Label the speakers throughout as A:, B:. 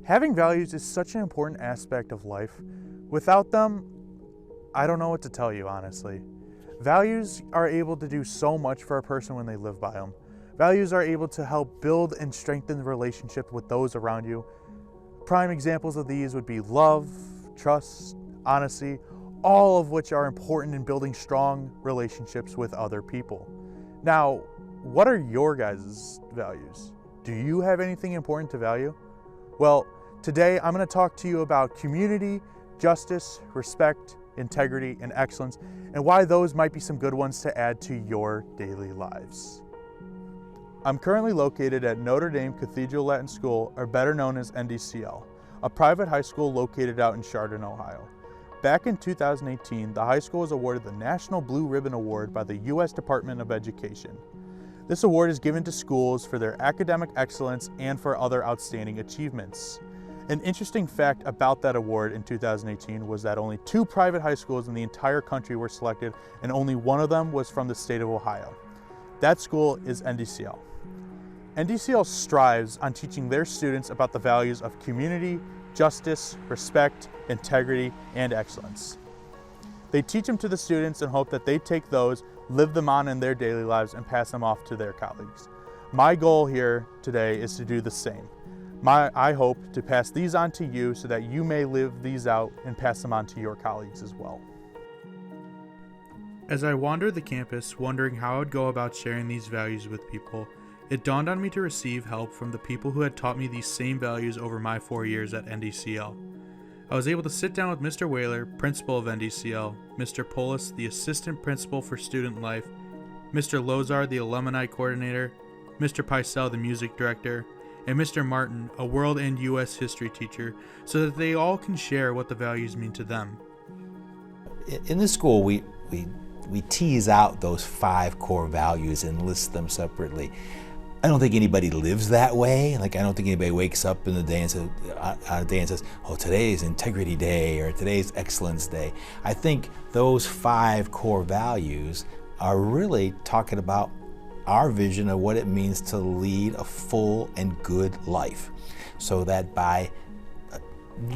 A: Having values is such an important aspect of life. Without them, I don't know what to tell you, honestly. Values are able to do so much for a person when they live by them. Values are able to help build and strengthen the relationship with those around you. Prime examples of these would be love, trust, honesty, all of which are important in building strong relationships with other people. Now, what are your guys' values? Do you have anything important to value? Well, today I'm going to talk to you about community, justice, respect, integrity, and excellence, and why those might be some good ones to add to your daily lives. I'm currently located at Notre Dame Cathedral Latin School, or better known as NDCL, a private high school located out in Chardon, Ohio. Back in 2018, the high school was awarded the National Blue Ribbon Award by the U.S. Department of Education. This award is given to schools for their academic excellence and for other outstanding achievements. An interesting fact about that award in 2018 was that only 2 private high schools in the entire country were selected, and only one of them was from the state of Ohio. That school is NDCL. NDCL strives on teaching their students about the values of community, justice, respect, integrity, and excellence. They teach them to the students and hope that they take those, live them on in their daily lives, and pass them off to their colleagues. My goal here today is to do the same. I hope to pass these on to you so that you may live these out and pass them on to your colleagues as well. As I wandered the campus, wondering how I'd go about sharing these values with people, it dawned on me to receive help from the people who had taught me these same values over my 4 years at NDCL. I was able to sit down with Mr. Whaler, principal of NDCL, Mr. Polis, the assistant principal for student life, Mr. Lozar, the alumni coordinator, Mr. Picel, the music director, and Mr. Martin, a world and U.S. history teacher, so that they all can share what the values mean to them.
B: In this school, we tease out those 5 core values and list them separately. I don't think anybody lives that way. Like, I don't think anybody wakes up in the day and says, oh, today's Integrity Day or today's Excellence Day. I think those 5 core values are really talking about our vision of what it means to lead a full and good life. So that by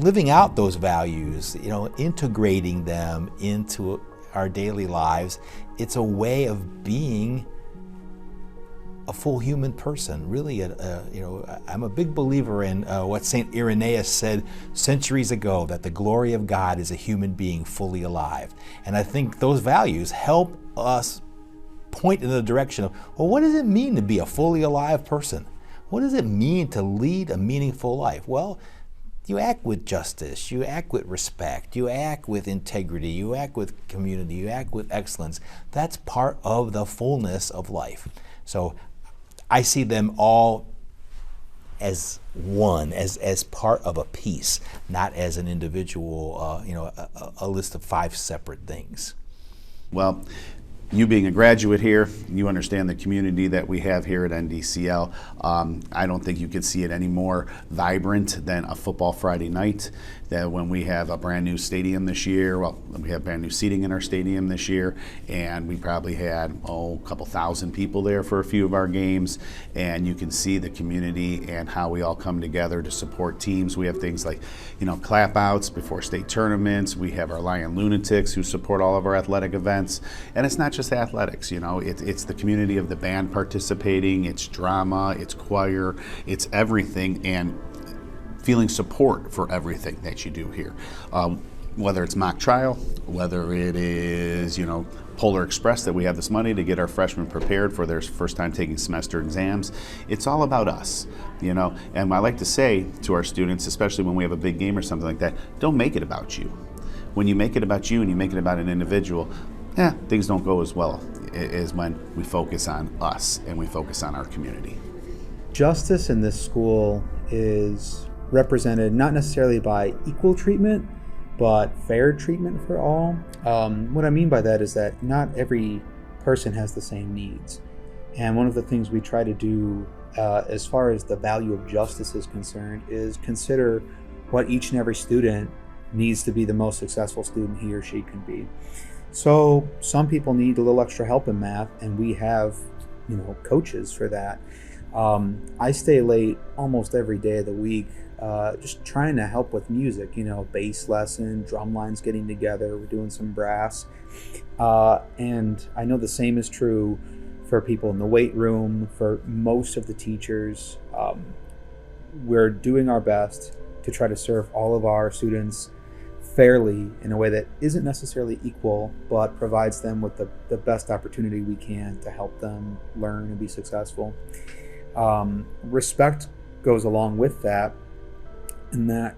B: living out those values, integrating them into our daily lives, it's a way of being a full human person. Really, I'm a big believer in what St. Irenaeus said centuries ago, that the glory of God is a human being fully alive. And I think those values help us point in the direction of, well, what does it mean to be a fully alive person? What does it mean to lead a meaningful life? Well, you act with justice, you act with respect, you act with integrity, you act with community, you act with excellence. That's part of the fullness of life. So I see them all as one, as part of a piece, not as an individual, a list of 5 separate things.
C: Well, you being a graduate here, you understand the community that we have here at NDCL. I don't think you could see it any more vibrant than a football Friday night. That when we have a brand new stadium this year, we have brand new seating in our stadium this year, and we probably had a couple thousand people there for a few of our games, and you can see the community and how we all come together to support teams. We have things like, clap outs before state tournaments. We have our Lion Lunatics who support all of our athletic events, and it's not just athletics. It's the community of the band participating, it's drama, it's choir, it's everything, and feeling support for everything that you do here. Whether it's mock trial, whether it is, Polar Express, that we have this money to get our freshmen prepared for their first time taking semester exams. It's all about us, and I like to say to our students, especially when we have a big game or something like that, don't make it about you. When you make it about you and you make it about an individual, things don't go as well as when we focus on us and we focus on our community.
D: Justice in this school is represented not necessarily by equal treatment, but fair treatment for all. What I mean by that is that not every person has the same needs. And one of the things we try to do as far as the value of justice is concerned is consider what each and every student needs to be the most successful student he or she can be. So some people need a little extra help in math, and we have coaches for that. I stay late almost every day of the week, just trying to help with music, bass lesson, drum lines getting together, we're doing some brass. And I know the same is true for people in the weight room, for most of the teachers. We're doing our best to try to serve all of our students fairly in a way that isn't necessarily equal, but provides them with the best opportunity we can to help them learn and be successful. Respect goes along with that, in that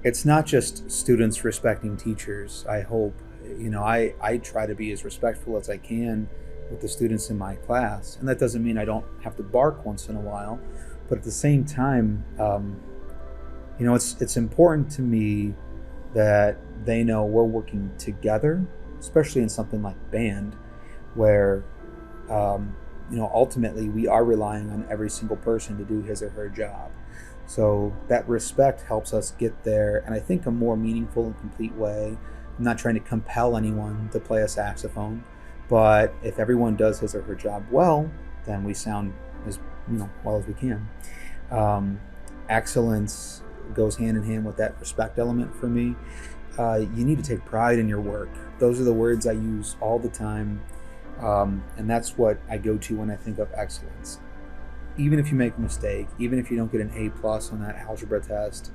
D: it's not just students respecting teachers. I hope, I try to be as respectful as I can with the students in my class, and that doesn't mean I don't have to bark once in a while, but at the same time, it's important to me that they know we're working together, especially in something like band, where ultimately we are relying on every single person to do his or her job. So that respect helps us get there, and I think a more meaningful and complete way. I'm not trying to compel anyone to play a saxophone, but if everyone does his or her job well, then we sound as well as we can. Excellence goes hand in hand with that respect element for me. You need to take pride in your work. Those are the words I use all the time, and that's what I go to when I think of excellence. Even if you make a mistake, even if you don't get an A+ on that algebra test,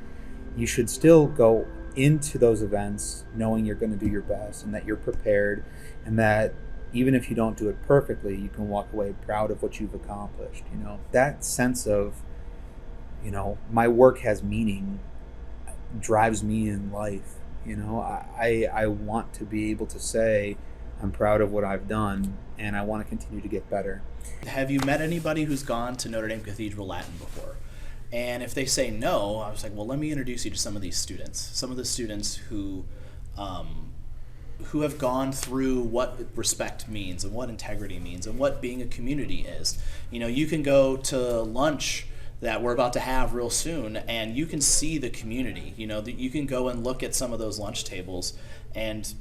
D: you should still go into those events knowing you're going to do your best and that you're prepared, and that even if you don't do it perfectly, you can walk away proud of what you've accomplished. That sense of, my work has meaning drives me in life. I want to be able to say I'm proud of what I've done, and I want to continue to get better.
E: Have you met anybody who's gone to Notre Dame Cathedral Latin before? And if they say no, I was like, well, let me introduce you to some of these students. Some of the students who have gone through what respect means and what integrity means and what being a community is. You can go to lunch that we're about to have real soon, and you can see the community. You can go and look at some of those lunch tables, and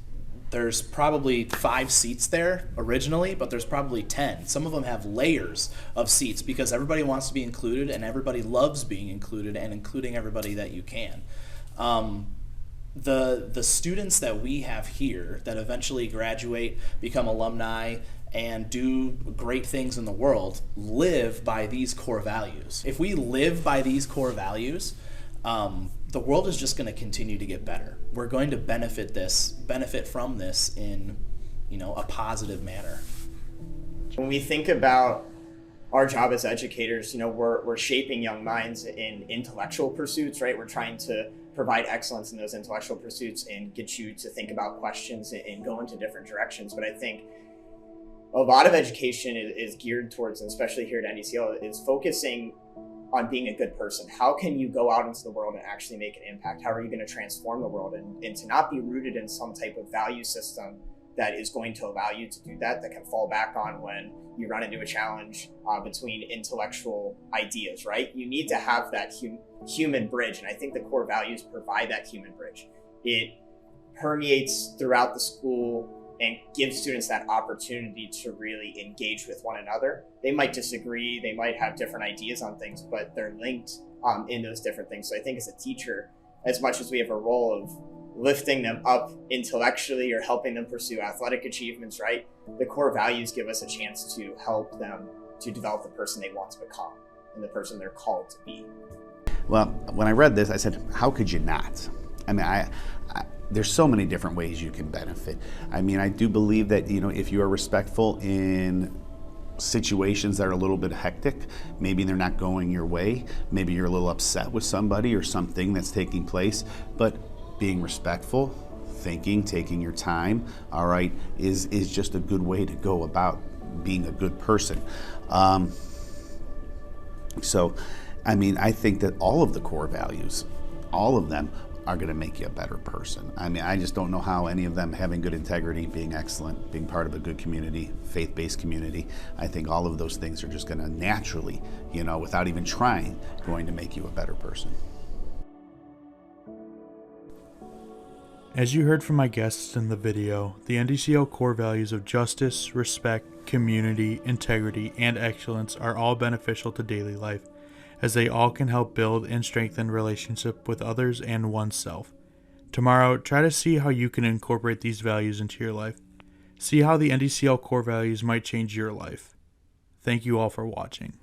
E: there's probably 5 seats there originally, but there's probably 10. Some of them have layers of seats because everybody wants to be included, and everybody loves being included and including everybody that you can. The students that we have here that eventually graduate, become alumni, and do great things in the world live by these core values. If we live by these core values, the world is just going to continue to get better. We're going to benefit from this in, a positive manner.
F: When we think about our job as educators, we're shaping young minds in intellectual pursuits, right? We're trying to provide excellence in those intellectual pursuits and get you to think about questions and go into different directions. But I think a lot of education is geared towards, and especially here at NDCL, is focusing on being a good person. How can you go out into the world and actually make an impact? How are you going to transform the world? And to not be rooted in some type of value system that is going to allow you to do that can fall back on when you run into a challenge between intellectual ideas, right? You need to have that human bridge, and I think the core values provide that human bridge. It permeates throughout the school and gives students that opportunity to really engage with one another. They might disagree, they might have different ideas on things, but they're linked in those different things. So I think as a teacher, as much as we have a role of lifting them up intellectually or helping them pursue athletic achievements, right? The core values give us a chance to help them to develop the person they want to become and the person they're called to be.
C: Well, when I read this, I said, how could you not? I mean, there's so many different ways you can benefit. I mean, I do believe that, if you are respectful in situations that are a little bit hectic, maybe they're not going your way, maybe you're a little upset with somebody or something that's taking place, but being respectful, thinking, taking your time, all right, is just a good way to go about being a good person. So, I mean, I think that all of the core values, all of them, are going to make you a better person. I mean, I just don't know how any of them, having good integrity, being excellent, being part of a good community, faith-based community, I think all of those things are just going to naturally, without even trying, going to make you a better person.
A: As you heard from my guests in the video, the NDCL core values of justice, respect, community, integrity, and excellence are all beneficial to daily life, as they all can help build and strengthen relationship with others and oneself. Tomorrow, try to see how you can incorporate these values into your life. See how the NDCL core values might change your life. Thank you all for watching.